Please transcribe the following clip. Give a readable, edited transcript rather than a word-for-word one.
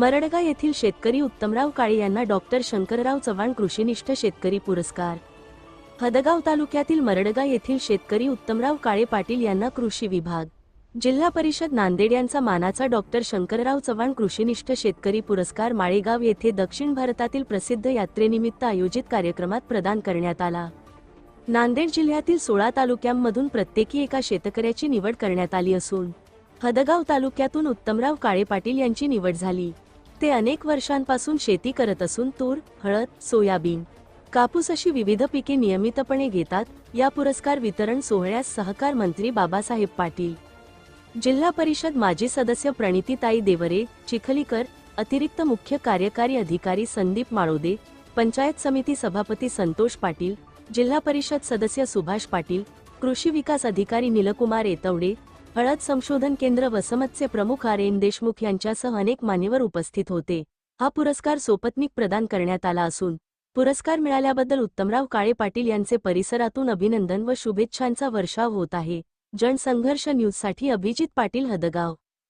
मरडगा येथील शेतकरी उत्तमराव काळे यांना डॉक्टर शंकरराव चव्हाण कृषीनिष्ठ शेतकरी पुरस्कार। हदगाव तालुक्यातील मरडगा येथील शेतकरी उत्तमराव काळे पाटील यांना कृषी विभाग, जिल्हा परिषद नांदेड यांचा मानाचा डॉक्टर शंकरराव चव्हाण कृषीनिष्ठ शेतकरी पुरस्कार माळेगाव येथे दक्षिण भारतातील प्रसिद्ध यात्रेनिमित्त आयोजित कार्यक्रमात प्रदान करण्यात आला। नांदेड जिल्ह्यातील 16 तालुक्यांमधून प्रत्येकी एका शेतकऱ्याची निवड करण्यात आली असून हदगाव तालुक्यातून उत्तमराव काळे पाटील यांची निवड झाली। ते अनेक वर्षांपासून शेती करत असून तूर, हळद, सोयाबीन, कापूस अशी विविध पिके नियमितपणे घेतात। या पुरस्कार वितरण सोहळ्यास सहकार मंत्री बाबासाहेब पाटील, जिल्हा परिषद माजी सदस्य प्रणितीताई देवरे चिखलीकर, अतिरिक्त मुख्य कार्यकारी अधिकारी संदीप माळोदे, पंचायत समिती सभापती संतोष पाटील, जिल्हा परिषद सदस्य सुभाष पाटील, कृषी विकास अधिकारी नीलकुमार येतवडे, हळद संशोधन केंद्र वसमतचे प्रमुख आर.एन. देशमुख यांच्यासह अनेक मान्यवर उपस्थित होते। हा पुरस्कार सोपत्नीक प्रदान करण्यात आला असून पुरस्कार मिळाल्याबद्दल उत्तमराव काळे पाटील यांचे परिसरातून अभिनंदन व शुभेच्छांचा वर्षाव होत आहे। जनसंघर्ष न्यूजसाठी अभिजित पाटील, हदगाव।